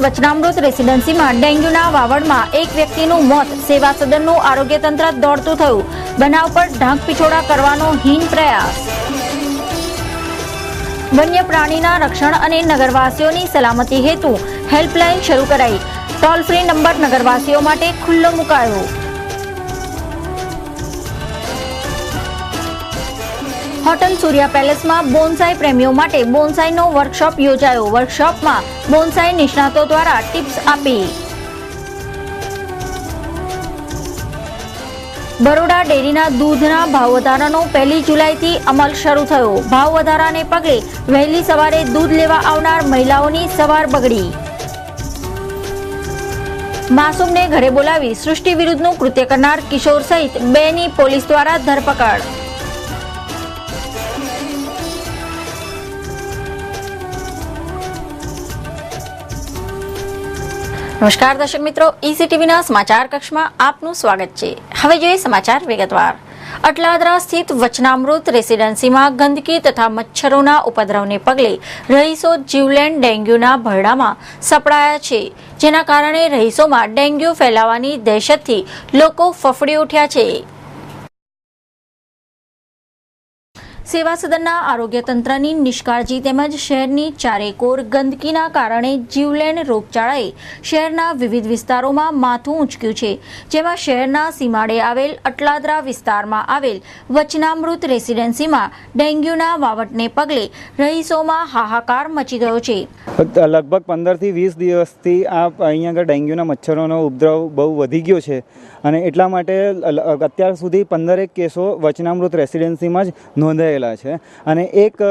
वचनामृत रेसिडेन्सीमां डेंग्यूना वावड़मां एक व्यक्तिनुं मौत। सेवा सदननुं आरोग्य तंत्र दौड़तुं थयुं। बनाव पर ढांक पिछोड़ा करवानो हीन प्रयास। वन्य प्राणीना रक्षण अने नगरवासीओनी सलामती हेतु हेल्पलाइन शरू कराई। टोल फ्री नंबर नगरवासीओ माटे खुल्लो मुकायो। होटल सूर्या पेलेस में बोनसाई प्रेमीओ माटे बोनसाईनो वर्कशॉप योजायो। वर्कशॉप में बोनसाई निष्णातो द्वारा टिप्स आपी। बरोडा डेरीना दूधना भाव वधारानो 1 जुलाईथी अमल शरू थयो। भाव वधाराने पगले वहेली सवारे दूध लेवा आवनार महिलाओनी सवार बगड़ी। मासूमने घरे बोलावी सृष्टि विरुद्धनुं कृत्य करनार किशोर सहित 2 नी पोलीस द्वारा धरपकड़। नमस्कार दर्शक मित्रों, ईसीटीवीना समाचार कक्षमां आपनुं स्वागत छे। हवे जोईए समाचार विगतवार। अटलादरा स्थित वचनामृत रेसिडेन्सीमां गंदकी तथा मच्छरोना उपद्रवने पगले रहीशो जीवलेण डेंग्यूना भयडामां सपડાયા છે, જેના કારણે રહીશોમાં ડેન્ગ્યુ ફેલાવાની દહેશતથી લોકો ફફડી ઉઠ્યા છે। सेवा सदनना आरोग्य तंत्रनी निष्काळजी तेमज शहेरनी चारेकोर गंदकीना कारणे जीवलेण रोगचाळाए शहेरना विविध विस्तारोमां माथुं ऊंचक्युं छे, जेमां शहेरना सीमाडे आवेल अटलादरा विस्तारमां आवेल वचनामृत रेसिडेन्सीमां डेंग्यूना वावटने पगले रहीशोमां हाहाकार मची गयो छे। लगभग 15 થી 20 દિવસથી આ અહીંયા આગળ ડેન્ગ્યુના મચ્છરોનો ઉપદ્રવ બહુ વધી ગયો છે અને એટલા માટે અત્યાર સુધી 15 કેસો વચનામૃત રેસિડેન્સીમાં જ નોંધાયેલા છે અને એક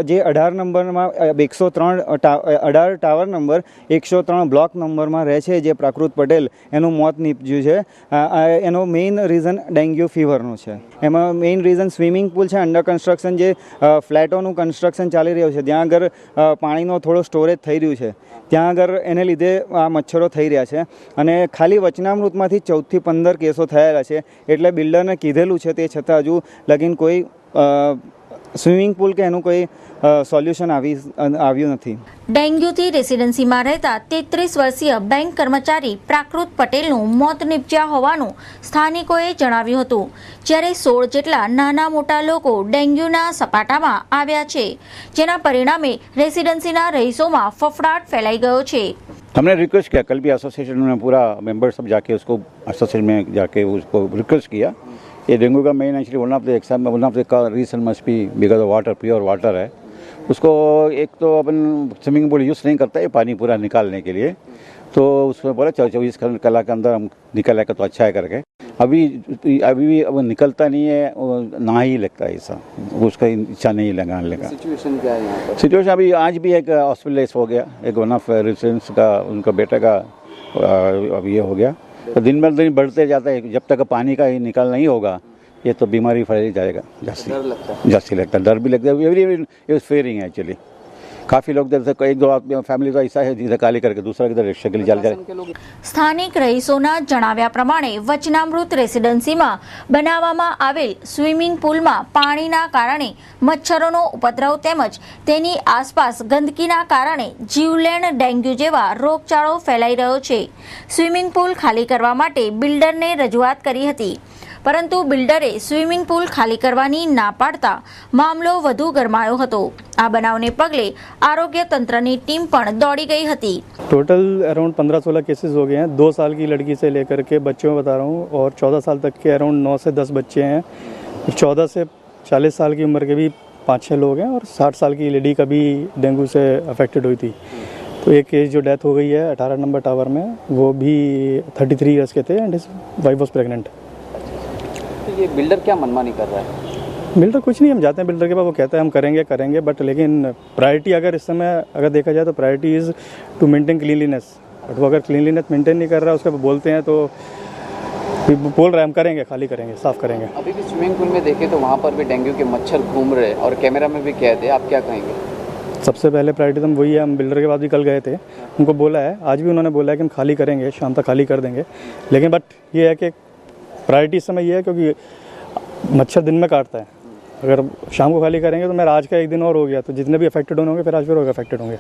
જે 18 નંબરમાં 18 ટાવર નંબર 103 બ્લોક નંબરમાં રહે છે જે પ્રાકૃત પટેલ, એનું મોત નીપજ્યું છે। એનો મેઇન રીઝન ડેન્ગ્યુ ફીવરનો છે। એમાં મેઇન રીઝન સ્વિમિંગ પુલ છે અંડર કન્સ્ટ્રક્શન, જે ફ્લેટોનું કન્સ્ટ્રક્શન ચાલી રહ્યું છે ત્યાં આગળ પાણીનો થોડો સ્ટોરેજ થઈ રહ્યું છે, ત્યાં આગળ એને લીધે આ મચ્છરો થઈ રહ્યા છે અને ખાલી વચનામૃતમાંથી 14 થી 15 કેસો થયેલા છે। એટલે બિલ્ડરને કીધેલું છે તે છતાં હજુ લગીન કોઈ સ્વિમિંગ પુલ કે એનું કોઈ સોલ્યુશન આવ્યું નથી। ડેન્ગ્યુથી રેસિડેન્સીમાં રહેતા 33 વર્ષીય બેંક કર્મચારી પ્રાકૃત પટેલનું મોત નીપજ્યા હોવાનું સ્થાનિકોએ જણાવ્યું હતું, જ્યારે 16 જેટલા નાના મોટા લોકો ડેન્ગ્યુના સપાટામાં આવ્યા છે, જેના પરિણામે રેસિડેન્સીના રહીશોમાં ફફડાટ ફેલાઈ गयो છે। हमने रिक्वेस्ट किया, कल भी एसोसिएशन में पूरा मेंबर सब जाके उसको एसोसिएशन में जाके उसको रिक्वेस्ट किया। ये डेंगू का main actually one of the reason must be because of water, pure water है। उसको एक तो अपन स्विमिंग पूल यूज़ नहीं करता है पानी पूरा निकालने के लिए, तो उसमें बोला 24 घंटे के अंदर हम निकल आएगा तो अच्छा है करके। अभी भी अब निकलता नहीं है, ना ही लगता है ऐसा, उसका इच्छा नहीं लगाने लगा। सिचुएशन क्या है यहाँ पर? सिचुएशन अभी आज भी एक हॉस्पिटलाइज हो गया, एक वन ऑफ रेसिडेंट्स का उनका बेटे का अब ये हो गया। तो दिन ब दिन बढ़ते जाता है, जब तक पानी का ही निकाल नहीं होगा ये तो बीमारी फैल जाएगा। जास्ती लगता है, डर भी लगता है। एवरी फेयरिंग है एक्चुअली। काफ़ी लोग एक दो फैमिली तो ऐसा है जिसे खाली करके दूसरा किधर रिक्शा के लिए चल जाए। સ્થાનિક રહીશોના જણાવ્યા પ્રમાણે વચનામૃત રેસિડેન્સીમાં બનાવવામાં આવેલ સ્વિમિંગ પુલમાં પાણીના કારણે મચ્છરોનો ઉપદ્રવ તેમજ તેની આસપાસ ગંદકીના કારણે જીવલેણ ડેન્ગ્યુ જેવા રોગચાળો ફેલાઈ રહ્યો છે। સ્વિમિંગ પુલ ખાલી કરવા માટે બિલ્ડરને રજૂઆત કરી હતી, પરંતુ બિલ્ડરે સ્વિમિંગ પુલ ખાલી કરવાની ના પાડતા મામલો વધુ ગરમાયો હતો। આ બનાવને પગલે आरोग्य तंत्रनी टीम पण दौड़ी गई हती। टोटल अराउंड 15-16 केसेस हो गए हैं। 2 साल की लड़की से लेकर के बच्चों में बता रहा हूँ, और 14 साल तक के अराउंड 9 से 10 बच्चे हैं। 14 से 40 साल की उम्र के भी 5-6 लोग हैं, और 60 साल की लेडी का भी डेंगू से अफेक्टेड हुई थी। तो एक केस जो डेथ हो गई है 18 नंबर टावर में, वो भी 33 ईयर्स के थे and his wife was pregnant. तो ये बिल्डर क्या मनमानी कर रहा है? बिल्डर कुछ नहीं, हम जाते हैं बिल्डर के पास, वो कहता है हम करेंगे, बट लेकिन प्रायोरिटी अगर इस समय अगर देखा जाए तो priority is to maintain cleanliness. But वो अगर क्लीनलीनेस मेंटेन नहीं कर रहा है, उसके बोलते हैं तो बोल रहे हैं हम करेंगे, खाली करेंगे, साफ़ करेंगे। अभी भी स्विमिंग पूल में देखें तो वहाँ पर भी डेंगू के मच्छर घूम रहे हैं और कैमरा में भी कैद है, आप क्या कहेंगे? सबसे पहले प्रायोरिटी तो वही है। हम बिल्डर के पास भी कल गए थे, उनको बोला है, आज भी उन्होंने बोला है कि हम खाली करेंगे, शाम तक खाली कर देंगे। लेकिन बट ये है कि प्रायोरिटी इस समय ये है क्योंकि मच्छर दिन में काटता है, अगर शाम को खाली करेंगे तो मेरा आज का एक दिन और हो गया, तो जितने भी अफेक्टेड होंगे फिर आज फिर और अफेक्टेड होंगे।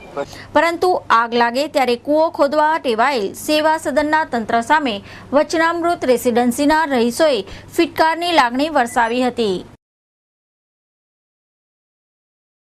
પરંતુ આગ લાગે ત્યારે કૂવો ખોદવા ટેવાયેલ સેવા સદનના તંત્ર સામે વચનામૃત રેસિડેન્સીના રહીશોએ ફિટકારની લાગણી વરસાવી હતી।